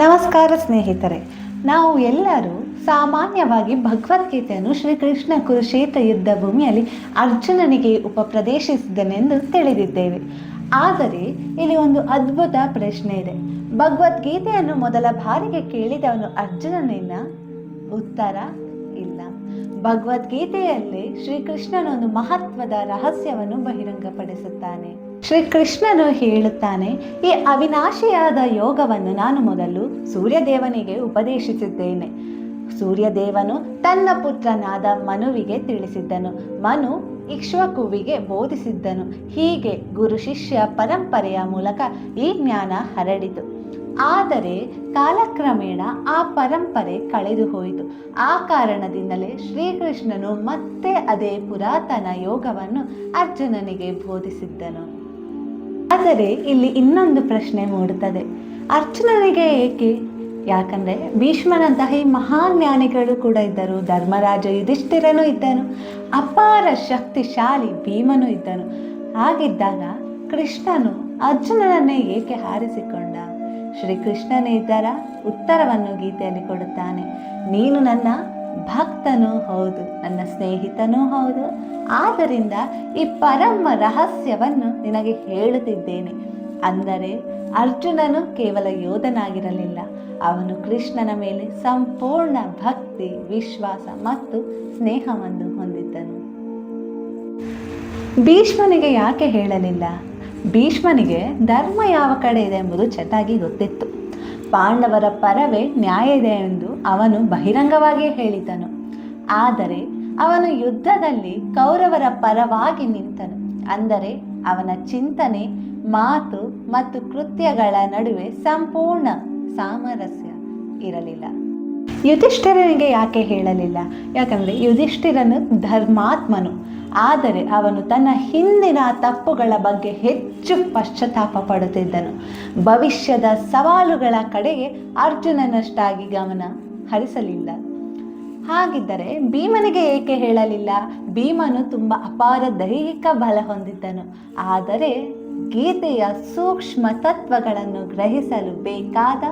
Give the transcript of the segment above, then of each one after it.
ನಮಸ್ಕಾರ ಸ್ನೇಹಿತರೆ, ನಾವು ಎಲ್ಲರೂ ಸಾಮಾನ್ಯವಾಗಿ ಭಗವದ್ಗೀತೆಯನ್ನು ಶ್ರೀಕೃಷ್ಣ ಕುರುಕ್ಷೇತ್ರ ಯುದ್ಧ ಭೂಮಿಯಲ್ಲಿ ಅರ್ಜುನನಿಗೆ ಉಪಪ್ರದೇಶಿಸಿದನೆಂದು ತಿಳಿದಿದ್ದೇವೆ. ಆದರೆ ಇಲ್ಲಿ ಒಂದು ಅದ್ಭುತ ಪ್ರಶ್ನೆ ಇದೆ. ಭಗವದ್ಗೀತೆಯನ್ನು ಮೊದಲ ಬಾರಿಗೆ ಕೇಳಿದವನು ಅರ್ಜುನನಿಂದ? ಉತ್ತರ ಇಲ್ಲ. ಭಗವದ್ಗೀತೆಯಲ್ಲಿ ಶ್ರೀಕೃಷ್ಣನೊಂದು ಮಹತ್ವದ ರಹಸ್ಯವನ್ನು ಬಹಿರಂಗಪಡಿಸುತ್ತಾನೆ. ಶ್ರೀಕೃಷ್ಣನು ಹೇಳುತ್ತಾನೆ, ಈ ಅವಿನಾಶಿಯಾದ ಯೋಗವನ್ನು ನಾನು ಮೊದಲು ಸೂರ್ಯದೇವನಿಗೆ ಉಪದೇಶಿಸಿದ್ದೇನೆ. ಸೂರ್ಯದೇವನು ತನ್ನ ಪುತ್ರನಾದ ಮನುವಿಗೆ ತಿಳಿಸಿದ್ದನು. ಮನು ಇಕ್ಷ್ವಾಕುವಿಗೆ ಬೋಧಿಸಿದ್ದನು. ಹೀಗೆ ಗುರು ಶಿಷ್ಯ ಪರಂಪರೆಯ ಮೂಲಕ ಈ ಜ್ಞಾನ ಹರಡಿತು. ಆದರೆ ಕಾಲಕ್ರಮೇಣ ಆ ಪರಂಪರೆ ಕಳೆದು ಹೋಯಿತು. ಆ ಕಾರಣದಿಂದಲೇ ಶ್ರೀಕೃಷ್ಣನು ಮತ್ತೆ ಅದೇ ಪುರಾತನ ಯೋಗವನ್ನು ಅರ್ಜುನನಿಗೆ ಬೋಧಿಸಿದ್ದನು. ಆದರೆ ಇಲ್ಲಿ ಇನ್ನೊಂದು ಪ್ರಶ್ನೆ ಮೂಡುತ್ತದೆ, ಅರ್ಜುನನಿಗೆ ಏಕೆ? ಯಾಕಂದರೆ ಭೀಷ್ಮನಂತಹ ಈ ಮಹಾಜ್ಞಾನಿಗಳು ಕೂಡ ಇದ್ದರು, ಧರ್ಮರಾಜ ಯುಧಿಷ್ಠಿರನೂ ಇದ್ದನು, ಅಪಾರ ಶಕ್ತಿಶಾಲಿ ಭೀಮನೂ ಇದ್ದನು. ಹಾಗಿದ್ದಾಗ ಕೃಷ್ಣನು ಅರ್ಜುನನನ್ನೇ ಏಕೆ ಆರಿಸಿಕೊಂಡ? ಶ್ರೀಕೃಷ್ಣನೇ ಇದರ ಉತ್ತರವನ್ನು ಗೀತೆಯಲ್ಲಿ ಕೊಡುತ್ತಾನೆ. ನೀನು ನನ್ನ ಭಕ್ತನೂ ಹೌದು, ನನ್ನ ಸ್ನೇಹಿತನೂ ಹೌದು. ಆದ್ದರಿಂದ ಈ ಪರಮ ರಹಸ್ಯವನ್ನು ನಿನಗೆ ಹೇಳುತ್ತಿದ್ದೇನೆ. ಅಂದರೆ ಅರ್ಜುನನು ಕೇವಲ ಯೋಧನಾಗಿರಲಿಲ್ಲ, ಅವನು ಕೃಷ್ಣನ ಮೇಲೆ ಸಂಪೂರ್ಣ ಭಕ್ತಿ, ವಿಶ್ವಾಸ ಮತ್ತು ಸ್ನೇಹವನ್ನು ಹೊಂದಿದ್ದನು. ಭೀಷ್ಮನಿಗೆ ಯಾಕೆ ಹೇಳಲಿಲ್ಲ? ಭೀಷ್ಮನಿಗೆ ಧರ್ಮ ಯಾವ ಕಡೆ ಇದೆ ಎಂಬುದು ಚೆನ್ನಾಗಿ ಗೊತ್ತಿತ್ತು. ಪಾಂಡವರ ಪರವೇ ನ್ಯಾಯ ಇದೆ ಎಂದು ಅವನು ಬಹಿರಂಗವಾಗಿ ಹೇಳಿದನು. ಆದರೆ ಅವನು ಯುದ್ಧದಲ್ಲಿ ಕೌರವರ ಪರವಾಗಿ ನಿಂತನು. ಅಂದರೆ ಅವನ ಚಿಂತನೆ, ಮಾತು ಮತ್ತು ಕೃತ್ಯಗಳ ನಡುವೆ ಸಂಪೂರ್ಣ ಸಾಮರಸ್ಯ ಇರಲಿಲ್ಲ. ಯುಧಿಷ್ಠಿರನಿಗೆ ಯಾಕೆ ಹೇಳಲಿಲ್ಲ? ಯಾಕಂದರೆ ಯುಧಿಷ್ಠಿರನು ಧರ್ಮಾತ್ಮನು. ಆದರೆ ಅವನು ತನ್ನ ಹಿಂದಿನ ತಪ್ಪುಗಳ ಬಗ್ಗೆ ಹೆಚ್ಚು ಪಶ್ಚಾತ್ತಾಪ ಪಡುತ್ತಿದ್ದನು. ಭವಿಷ್ಯದ ಸವಾಲುಗಳ ಕಡೆಗೆ ಅರ್ಜುನನಷ್ಟಾಗಿ ಗಮನ ಹರಿಸಲಿಲ್ಲ. ಹಾಗಿದ್ದರೆ ಭೀಮನಿಗೆ ಏಕೆ ಹೇಳಲಿಲ್ಲ? ಭೀಮನು ತುಂಬ ಅಪಾರ ದೈಹಿಕ ಬಲ ಹೊಂದಿದ್ದನು. ಆದರೆ ಗೀತೆಯ ಸೂಕ್ಷ್ಮ ತತ್ವಗಳನ್ನು ಗ್ರಹಿಸಲು ಬೇಕಾದ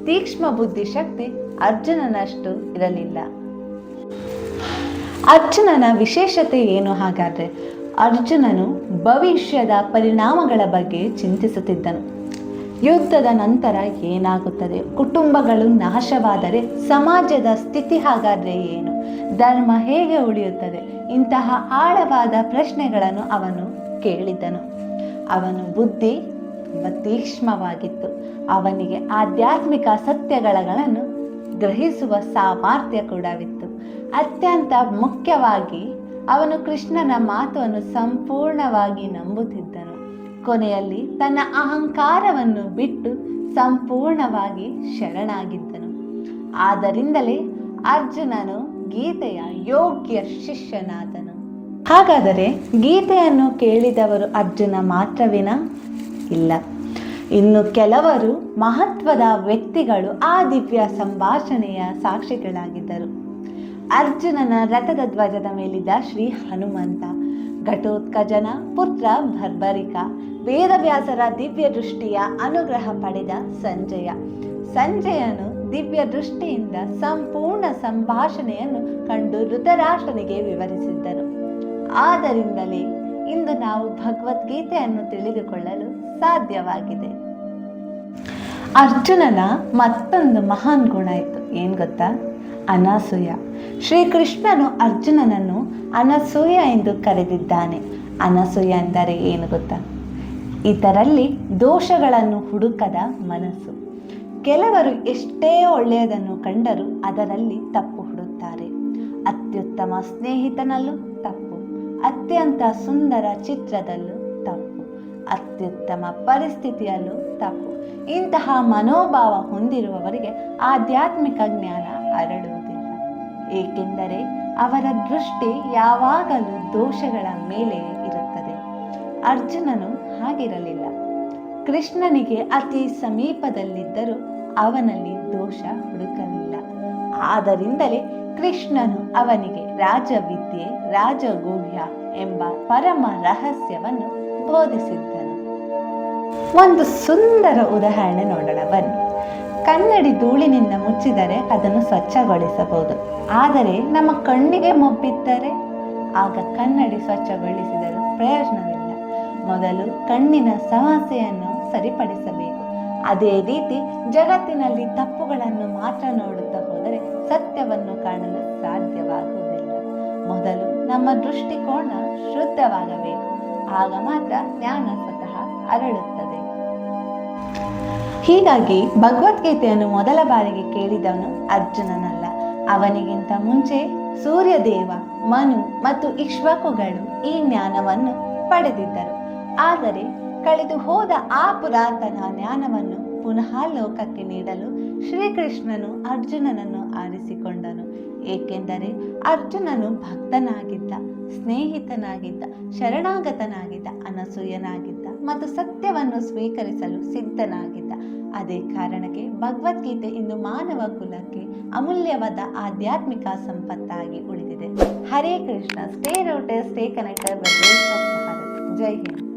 ತೀಕ್ಷ್ಣ ಬುದ್ಧಿಶಕ್ತಿ ಅರ್ಜುನನಷ್ಟು ಇರಲಿಲ್ಲ. ಅರ್ಜುನನ ವಿಶೇಷತೆ ಏನು ಹಾಗಾದರೆ? ಅರ್ಜುನನು ಭವಿಷ್ಯದ ಪರಿಣಾಮಗಳ ಬಗ್ಗೆ ಚಿಂತಿಸುತ್ತಿದ್ದನು. ಯುದ್ಧದ ನಂತರ ಏನಾಗುತ್ತದೆ? ಕುಟುಂಬಗಳು ನಾಶವಾದರೆ ಸಮಾಜದ ಸ್ಥಿತಿ ಹಾಗಾದರೆ ಏನು? ಧರ್ಮ ಹೇಗೆ ಉಳಿಯುತ್ತದೆ? ಇಂತಹ ಆಳವಾದ ಪ್ರಶ್ನೆಗಳನ್ನು ಅವನು ಕೇಳಿದ್ದನು. ಅವನ ಬುದ್ಧಿ ತುಂಬ ತೀಕ್ಷ್ಣವಾಗಿತ್ತು. ಅವನಿಗೆ ಆಧ್ಯಾತ್ಮಿಕ ಸತ್ಯಗಳನ್ನು ಗ್ರಹಿಸುವ ಸಾಮರ್ಥ್ಯ ಕೂಡವಿತ್ತು. ಅತ್ಯಂತ ಮುಖ್ಯವಾಗಿ ಅವನು ಕೃಷ್ಣನ ಮಾತನ್ನು ಸಂಪೂರ್ಣವಾಗಿ ನಂಬುತ್ತಿದ್ದನು. ಕೊನೆಯಲ್ಲಿ ತನ್ನ ಅಹಂಕಾರವನ್ನು ಬಿಟ್ಟು ಸಂಪೂರ್ಣವಾಗಿ ಶರಣಾಗಿದ್ದನು. ಆದ್ದರಿಂದಲೇ ಅರ್ಜುನನು ಗೀತೆಯ ಯೋಗ್ಯ ಶಿಷ್ಯನಾದನು. ಹಾಗಾದರೆ ಗೀತೆಯನ್ನು ಕೇಳಿದವರು ಅರ್ಜುನ ಮಾತ್ರವೇನಾ? ಇಲ್ಲ, ಇನ್ನು ಕೆಲವರು ಮಹತ್ವದ ವ್ಯಕ್ತಿಗಳು ಆ ದಿವ್ಯ ಸಂಭಾಷಣೆಯ ಸಾಕ್ಷಿಗಳಾಗಿದ್ದರು. ಅರ್ಜುನನ ರಥದ ಧ್ವಜದ ಮೇಲಿದ್ದ ಶ್ರೀ ಹನುಮಂತ, ಘಟೋತ್ಕಚನ ಪುತ್ರ ಭರ್ಬರಿಕ, ವೇದವ್ಯಾಸರ ದಿವ್ಯ ದೃಷ್ಟಿಯ ಅನುಗ್ರಹ ಪಡೆದ ಸಂಜಯನು ದಿವ್ಯ ದೃಷ್ಟಿಯಿಂದ ಸಂಪೂರ್ಣ ಸಂಭಾಷಣೆಯನ್ನು ಕಂಡು ಧೃತರಾಷ್ಟ್ರನಿಗೆ ವಿವರಿಸಿದ್ದನು. ಆದ್ದರಿಂದಲೇ ಇಂದು ನಾವು ಭಗವದ್ಗೀತೆಯನ್ನು ತಿಳಿದುಕೊಳ್ಳಲು ಸಾಧ್ಯವಾಗಿದೆ. ಅರ್ಜುನನ ಮತ್ತೊಂದು ಮಹಾನ್ ಗುಣ ಇತ್ತು. ಏನು ಗೊತ್ತಾ? ಅನಸೂಯ. ಶ್ರೀಕೃಷ್ಣನು ಅರ್ಜುನನನ್ನು ಅನಸೂಯ ಎಂದು ಕರೆದಿದ್ದಾನೆ. ಅನಸೂಯ ಎಂದರೆ ಏನು ಗೊತ್ತಾ? ಇದರಲ್ಲಿ ದೋಷಗಳನ್ನು ಹುಡುಕದ ಮನಸ್ಸು. ಕೆಲವರು ಎಷ್ಟೇ ಒಳ್ಳೆಯದನ್ನು ಕಂಡರೂ ಅದರಲ್ಲಿ ತಪ್ಪು ಹುಡುಕ್ತಾರೆ. ಅತ್ಯುತ್ತಮ ಸ್ನೇಹಿತನಲ್ಲೂ ತಪ್ಪು, ಅತ್ಯಂತ ಸುಂದರ ಚಿತ್ರದಲ್ಲೂ ತಪ್ಪು, ಅತ್ಯುತ್ತಮ ಪರಿಸ್ಥಿತಿಯಲ್ಲೂ ತಪ್ಪು. ಇಂತಹ ಮನೋಭಾವ ಹೊಂದಿರುವವರಿಗೆ ಆಧ್ಯಾತ್ಮಿಕ ಜ್ಞಾನ ಹರಡುವುದಿಲ್ಲ. ಏಕೆಂದರೆ ಅವರ ದೃಷ್ಟಿ ಯಾವಾಗಲೂ ದೋಷಗಳ ಮೇಲೆ ಇರುತ್ತದೆ. ಅರ್ಜುನನು ಹಾಗಿರಲಿಲ್ಲ. ಕೃಷ್ಣನಿಗೆ ಅತಿ ಸಮೀಪದಲ್ಲಿದ್ದರೂ ಅವನಲ್ಲಿ ದೋಷ ಹುಡುಕಲಿಲ್ಲ. ಆದ್ದರಿಂದಲೇ ಕೃಷ್ಣನು ಅವನಿಗೆ ರಾಜವಿದ್ಯೆ, ರಾಜಗುಹ್ಯ ಎಂಬ ಪರಮ ರಹಸ್ಯವನ್ನು ಬೋಧಿಸಿದ್ದನು. ಒಂದು ಸುಂದರ ಉದಾಹರಣೆ ನೋಡೋಣ ಬನ್ನಿ. ಕನ್ನಡಿ ಧೂಳಿನಿಂದ ಮುಚ್ಚಿದರೆ ಅದನ್ನು ಸ್ವಚ್ಛಗೊಳಿಸಬಹುದು. ಆದರೆ ನಮ್ಮ ಕಣ್ಣಿಗೆ ಮೊಬ್ಬಿದ್ದರೆ ಆಗ ಕನ್ನಡಿ ಸ್ವಚ್ಛಗೊಳಿಸಿದರೂ ಪ್ರಯೋಜನವಿಲ್ಲ. ಮೊದಲು ಕಣ್ಣಿನ ಸಮಸ್ಯೆಯನ್ನು ಸರಿಪಡಿಸಬೇಕು. ಅದೇ ರೀತಿ ಜಗತ್ತಿನಲ್ಲಿ ತಪ್ಪುಗಳನ್ನು ಮಾತ್ರ ನೋಡುತ್ತಾ ಹೋದರೆ ಸತ್ಯವನ್ನು ಕಾಣಲು ಸಾಧ್ಯವಾಗುವುದಿಲ್ಲ. ಮೊದಲು ನಮ್ಮ ದೃಷ್ಟಿಕೋನ ಶುದ್ಧವಾಗಬೇಕು. ಆಗ ಮಾತ್ರ ಜ್ಞಾನ ಸ್ವತಃ ಅರಳುತ್ತದೆ. ಹೀಗಾಗಿ ಭಗವದ್ಗೀತೆಯನ್ನು ಮೊದಲ ಬಾರಿಗೆ ಕೇಳಿದವನು ಅರ್ಜುನನಲ್ಲ. ಅವನಿಗಿಂತ ಮುಂಚೆ ಸೂರ್ಯದೇವ, ಮನು ಮತ್ತು ಇಕ್ಷ್ವಾಕುಗಳು ಈ ಜ್ಞಾನವನ್ನು ಪಡೆದಿದ್ದರು. ಆದರೆ ಕಳೆದು ಹೋದ ಆ ಪುರಾತನ ಜ್ಞಾನವನ್ನು ಪುನಃ ಲೋಕಕ್ಕೆ ನೀಡಲು ಶ್ರೀಕೃಷ್ಣನು ಅರ್ಜುನನನ್ನು ಆರಿಸಿಕೊಂಡನು. ಏಕೆಂದರೆ ಅರ್ಜುನನು ಭಕ್ತನಾಗಿದ್ದ, ಸ್ನೇಹಿತನಾಗಿದ್ದ, ಶರಣಾಗತನಾಗಿದ್ದ, ಅನಸೂಯನಾಗಿದ್ದ ಮತ್ತು ಸತ್ಯವನ್ನು ಸ್ವೀಕರಿಸಲು ಸಿದ್ಧನಾಗಿದ್ದ. ಅದೇ ಕಾರಣಕ್ಕೆ ಭಗವದ್ಗೀತೆ ಇಂದು ಮಾನವ ಕುಲಕ್ಕೆ ಅಮೂಲ್ಯವಾದ ಆಧ್ಯಾತ್ಮಿಕ ಸಂಪತ್ತಾಗಿ ಉಳಿದಿದೆ. Hare Krishna. Stay rooted, stay connected with waves of Bharat. ಜೈ ಹಿಂದ್.